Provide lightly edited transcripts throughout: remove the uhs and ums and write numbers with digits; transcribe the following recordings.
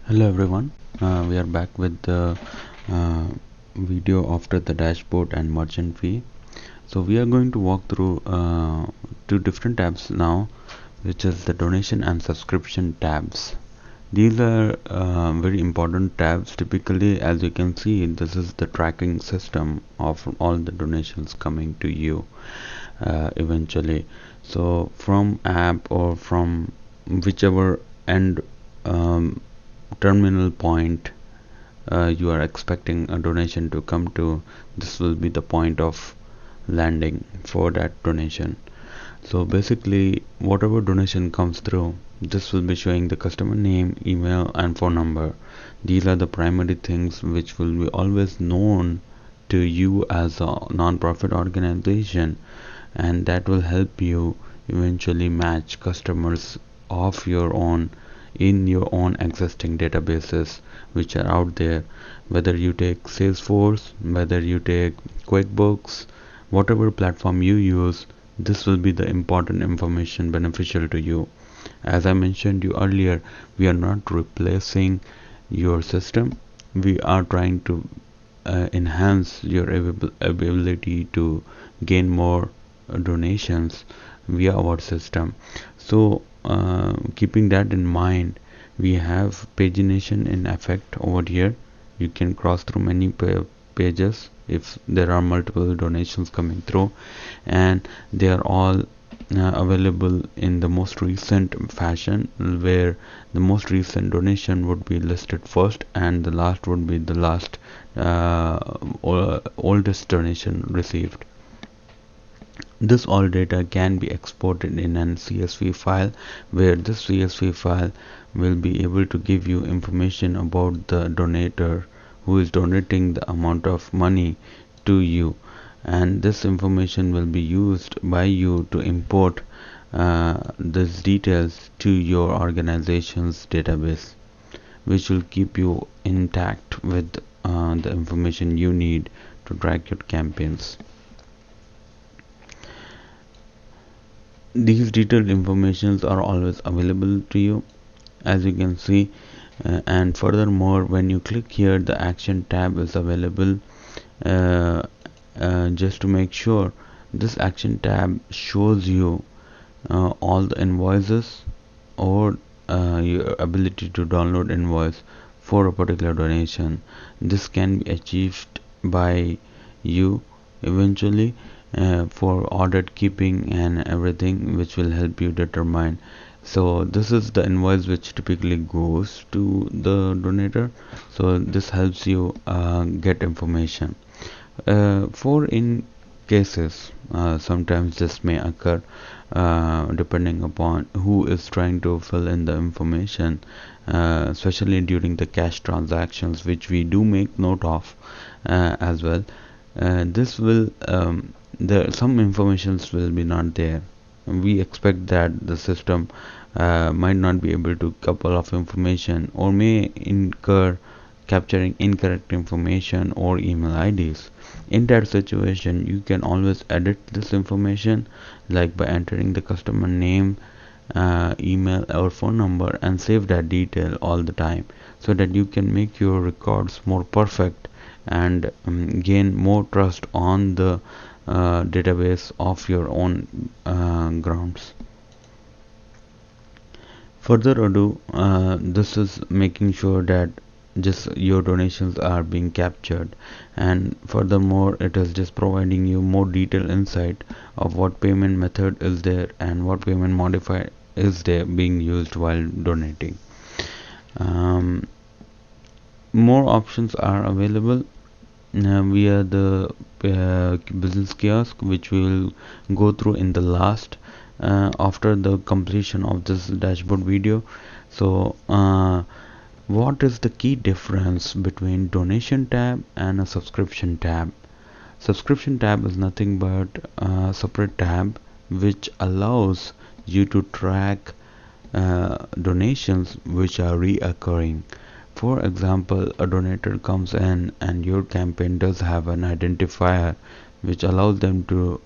Hello everyone, we are back with the uh, video after the dashboard and merchant fee. So we are going to walk through two different tabs now, which is the donation and subscription tabs. These are very important tabs. Typically, as you can see, this is the tracking system of all the donations coming to you eventually. So from app or from whichever end um, terminal point you are expecting a donation to come to, this will be the point of landing for that donation. So basically, whatever donation comes through, this will be showing the customer name, email, and phone number. These are the primary things which will be always known to you as a non-profit organization, and that will help you eventually match customers of your own in your own existing databases which are out there, whether you take Salesforce, whether you take QuickBooks, whatever platform you use. This will be the important information beneficial to you. As I mentioned you earlier, we are not replacing your system. We are trying to enhance your ability to gain more donations via our system. So keeping that in mind, we have pagination in effect over here. You can cross through many pages if there are multiple donations coming through, and they are all available in the most recent fashion, where the most recent donation would be listed first and the last would be the last oldest donation received. This all data can be exported in an CSV file, where this CSV file will be able to give you information about the donator who is donating the amount of money to you, and this information will be used by you to import these details to your organization's database, which will keep you intact with the information you need to track your campaigns. These detailed informations are always available to you, as you can see, and furthermore, when you click here, the action tab is available. uh, just to make sure, this action tab shows you all the invoices or your ability to download invoice for a particular donation. This can be achieved by you eventually for audit keeping and everything, which will help you determine. So this is the invoice which typically goes to the donator, so this helps you get information. For in cases, sometimes this may occur depending upon who is trying to fill in the information, especially during the cash transactions, which we do make note of as well. This will there some informations will be not there. We expect that the system might not be able to couple of information, or may incur capturing incorrect information or email IDs. In that situation, you can always edit this information, like by entering the customer name, email or phone number, and save that detail all the time, so that you can make your records more perfect and gain more trust on the database of your own grounds. Further ado, this is making sure that just your donations are being captured, and furthermore it is just providing you more detailed insight of what payment method is there and what payment modifier is there being used while donating. um, More options are available via the business kiosk, which we will go through in the last after the completion of this dashboard video. So what is the key difference between donation tab and a subscription tab? Subscription tab is nothing but a separate tab which allows you to track donations which are reoccurring. For example, a donator comes in and your campaign does have an identifier which allows them to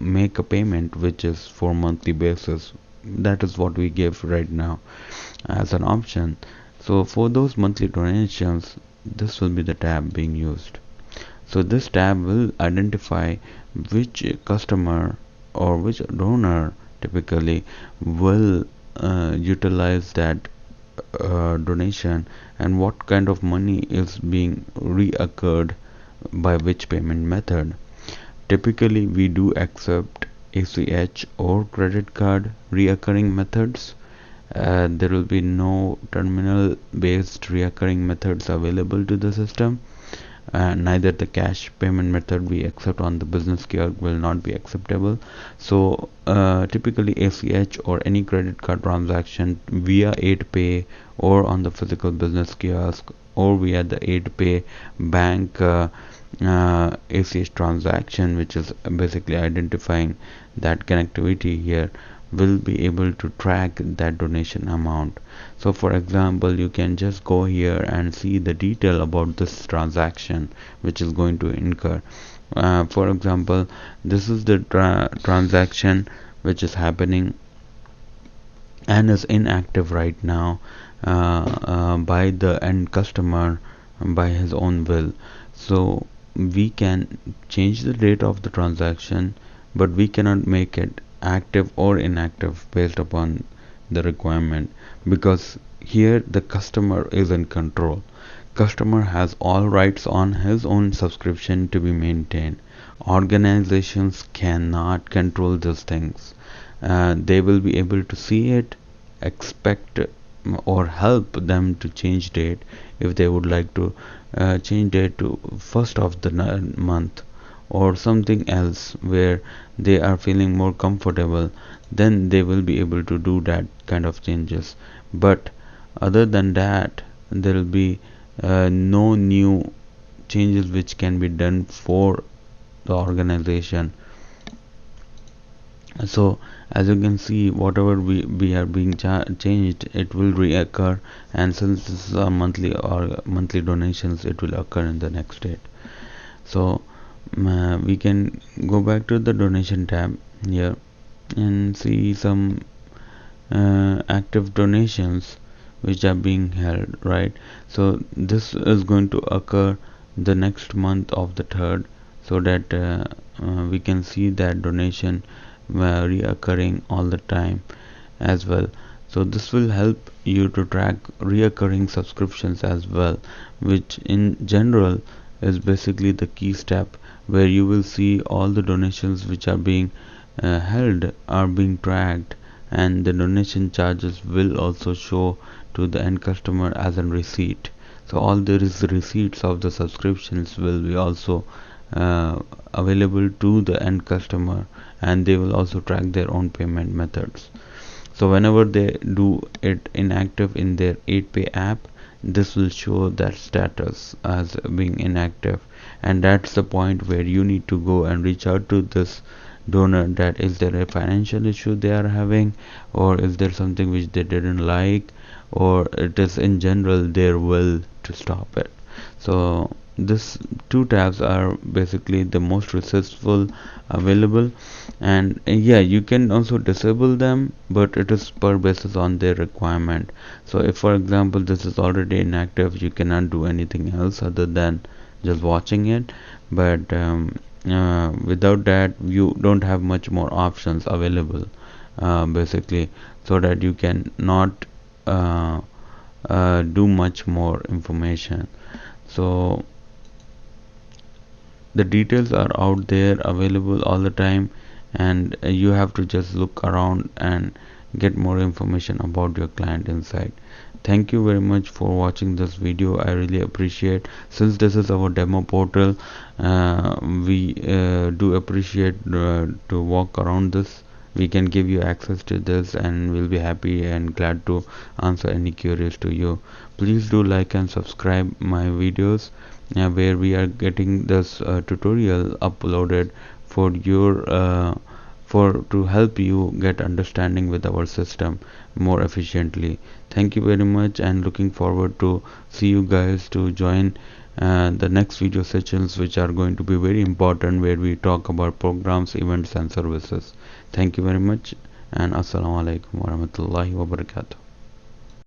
make a payment which is for monthly basis. That is what we give right now as an option. So for those monthly donations, this will be the tab being used. So this tab will identify which customer or which donor typically will utilize that donation, and what kind of money is being reoccurred by which payment method. Typically we do accept ACH or credit card reoccurring methods. There will be no terminal based reoccurring methods available to the system. Neither the cash payment method we accept on the business kiosk will not be acceptable. So typically ACH or any credit card transaction via 8pay or on the physical business kiosk or via the 8pay bank ACH transaction, which is basically identifying that connectivity here, will be able to track that donation amount. So for example, you can just go here and see the detail about this transaction which is going to incur. For example, this is the transaction which is happening and is inactive right now by the end customer by his own will. So we can change the date of the transaction, but we cannot make it active or inactive based upon the requirement, because here the customer is in control. Customer has all rights on his own subscription to be maintained. Organizations cannot control these things. They will be able to see it, expect or help them to change date if they would like to change date to first of the month or something else where they are feeling more comfortable. Then they will be able to do that kind of changes. But other than that, there will be no new changes which can be done for the organization. So as you can see, whatever we are being changed, it will reoccur, and since this is a monthly or monthly donations, it will occur in the next date. So we can go back to the donation tab here and see some active donations which are being held, right? So this is going to occur the next month of the third, so that we can see that donation reoccurring all the time as well. So this will help you to track reoccurring subscriptions as well, which in general is basically the key step, where you will see all the donations which are being held are being tracked, and the donation charges will also show to the end customer as a receipt. So all the receipts of the subscriptions will be also available to the end customer, and they will also track their own payment methods. So whenever they do it inactive in their 8pay app, this will show that status as being inactive, and that's the point where you need to go and reach out to this donor, that is there a financial issue they are having, or is there something which they didn't like, or it is in general their will to stop it. So this two tabs are basically the most successful available, and yeah, you can also disable them, but it is per basis on their requirement. So if for example this is already inactive, you cannot do anything else other than just watching it. But without that, you don't have much more options available, basically, so that you can not do much more information. So the details are out there available all the time, and you have to just look around and get more information about your client inside. Thank you very much for watching this video. I really appreciate, since this is our demo portal, we do appreciate to walk around this. We can give you access to this, and we'll be happy and glad to answer any queries to you. Please do like and subscribe my videos, where we are getting this tutorial uploaded for your for to help you get understanding with our system more efficiently. Thank you very much, and looking forward to see you guys to join the next video sessions, which are going to be very important, where we talk about programs, events and services. Thank you very much, and assalamu alaikum warahmatullahi wabarakatuh.